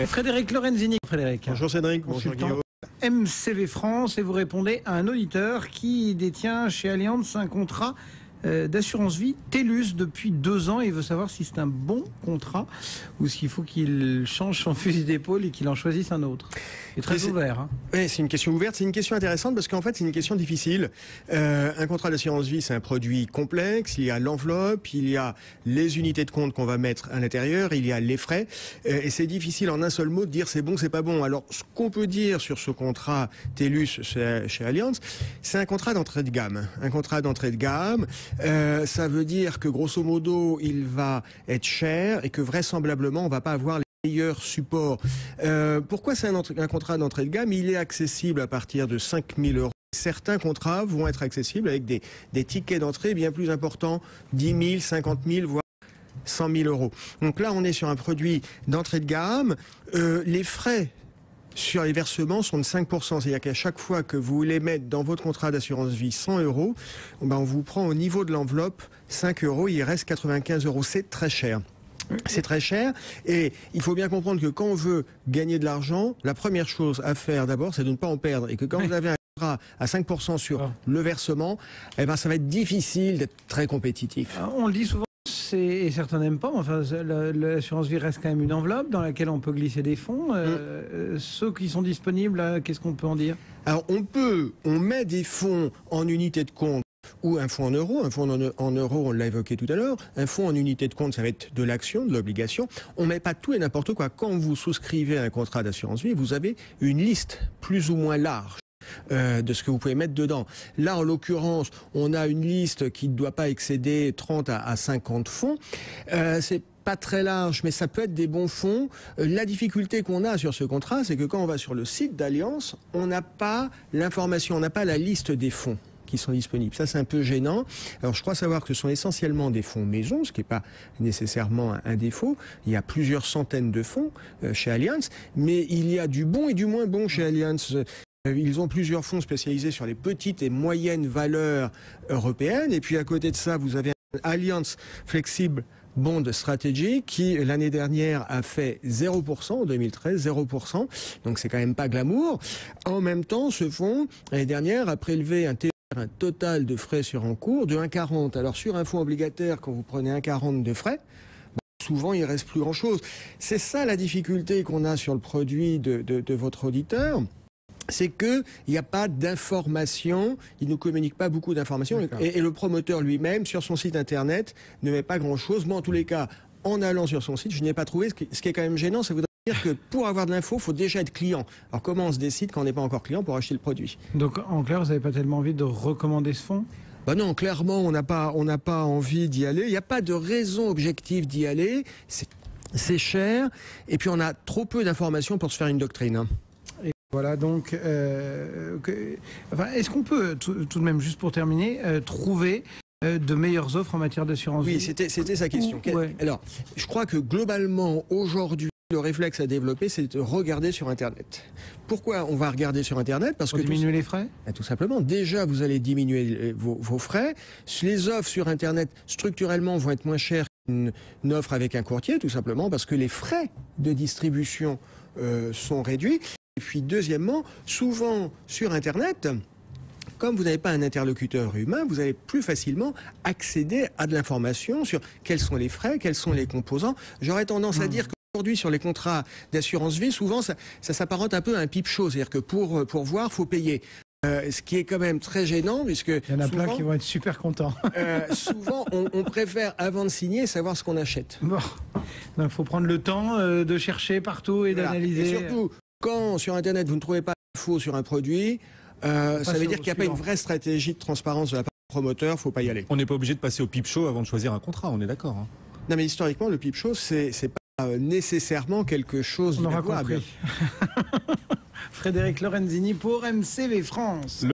Frédéric Lorenzini. Frédéric. Bonjour Cédric, bonjour Guillaume. MCV France, et vous répondez à un auditeur qui détient chez Allianz un contrat d'assurance vie TELUS depuis 2 ans. Il veut savoir si c'est un bon contrat ou s'il faut qu'il change son fusil d'épaule et qu'il en choisisse un autre. C'est très ouvert. Hein. Oui, c'est une question ouverte, c'est une question intéressante parce qu'en fait c'est une question difficile. Un contrat d'assurance vie, c'est un produit complexe. Il y a l'enveloppe, il y a les unités de compte qu'on va mettre à l'intérieur, il y a les frais, et c'est difficile en un seul mot de dire c'est bon, c'est pas bon. Alors ce qu'on peut dire sur ce contrat TELUS chez Allianz, c'est un contrat d'entrée de gamme. Un contrat d'entrée de gamme. Ça veut dire que grosso modo il va être cher et que vraisemblablement on va pas avoir les meilleurs supports. Pourquoi c'est un contrat d'entrée de gamme? Il est accessible à partir de 5 000 €. Certains contrats vont être accessibles avec des tickets d'entrée bien plus importants, 10 000, 50 000, voire 100 000 €. Donc là on est sur un produit d'entrée de gamme. Les frais sur les versements sont de 5%. C'est-à-dire qu'à chaque fois que vous voulez mettre dans votre contrat d'assurance vie 100 €, ben on vous prend au niveau de l'enveloppe 5 €, il reste 95 €. C'est très cher. C'est très cher et il faut bien comprendre que quand on veut gagner de l'argent, la première chose à faire d'abord, c'est de ne pas en perdre. Et que quand vous avez un contrat à 5% sur le versement, eh ben ça va être difficile d'être très compétitif. On le dit souvent. Et certains n'aiment pas, enfin, l'assurance vie reste quand même une enveloppe dans laquelle on peut glisser des fonds. Ceux qui sont disponibles, qu'est-ce qu'on peut en dire? Alors on met des fonds en unité de compte ou un fonds en euros. Un fonds en euros, on l'a évoqué tout à l'heure. Un fonds en unité de compte, ça va être de l'action, de l'obligation. On met pas tout et n'importe quoi. Quand vous souscrivez à un contrat d'assurance vie, vous avez une liste plus ou moins large de ce que vous pouvez mettre dedans. Là, en l'occurrence, on a une liste qui ne doit pas excéder 30 à 50 fonds. C'est pas très large, mais ça peut être des bons fonds. La difficulté qu'on a sur ce contrat, c'est que quand on va sur le site d'Allianz, on n'a pas l'information, on n'a pas la liste des fonds qui sont disponibles. Ça, c'est un peu gênant. Alors, je crois savoir que ce sont essentiellement des fonds maison, ce qui n'est pas nécessairement un défaut. Il y a plusieurs centaines de fonds chez Allianz, mais il y a du bon et du moins bon chez Allianz. Ils ont plusieurs fonds spécialisés sur les petites et moyennes valeurs européennes. Et puis à côté de ça, vous avez Allianz Flexible Bond Strategy qui, l'année dernière, a fait 0% en 2013, 0%. Donc c'est quand même pas glamour. En même temps, ce fonds, l'année dernière, a prélevé un total de frais sur encours de 1,40. Alors sur un fonds obligataire, quand vous prenez 1,40 de frais, souvent il ne reste plus grand-chose. C'est ça la difficulté qu'on a sur le produit de votre auditeur. C'est qu'il n'y a pas d'informations, il ne nous communique pas beaucoup d'informations et le promoteur lui-même, sur son site internet, ne met pas grand-chose. Moi, en tous les cas, en allant sur son site, je n'ai pas trouvé. Ce qui est quand même gênant, ça voudrait dire que pour avoir de l'info, il faut déjà être client. Alors comment on se décide quand on n'est pas encore client pour acheter le produit? Donc en clair, vous n'avez pas tellement envie de recommander ce fonds? Ben non, clairement, on n'a pas envie d'y aller. Il n'y a pas de raison objective d'y aller. C'est cher et puis on a trop peu d'informations pour se faire une doctrine. Hein. Voilà, donc, est-ce qu'on peut, tout de même, juste pour terminer, trouver de meilleures offres en matière d'assurance vie? Oui, c'était sa question. Ouais. Alors, je crois que globalement, aujourd'hui, le réflexe à développer, c'est de regarder sur Internet. Pourquoi on va regarder sur Internet? Parce que diminuer les frais? Tout simplement. Déjà, vous allez diminuer vos frais. Les offres sur Internet, structurellement, vont être moins chères qu'une offre avec un courtier, tout simplement, parce que les frais de distribution sont réduits. Et puis deuxièmement, souvent sur Internet, comme vous n'avez pas un interlocuteur humain, vous allez plus facilement accéder à de l'information sur quels sont les frais, quels sont les composants. J'aurais tendance à dire qu'aujourd'hui, sur les contrats d'assurance vie, souvent ça s'apparente un peu à un pipe show. C'est-à-dire que pour voir, il faut payer. Ce qui est quand même très gênant, puisque il y en a plein qui vont être super contents. Souvent, on préfère, avant de signer, savoir ce qu'on achète. Bon, donc il faut prendre le temps de chercher partout et d'analyser. Et surtout, quand sur Internet vous ne trouvez pas d'infos sur un produit, ça veut dire qu'il n'y a pas une vraie stratégie de transparence de la part du promoteur, il ne faut pas y aller. On n'est pas obligé de passer au pipe show avant de choisir un contrat, on est d'accord. Hein. Non mais historiquement, le pipe show, c'est pas nécessairement quelque chose d'inavouable. Frédéric Lorenzini pour MCV France.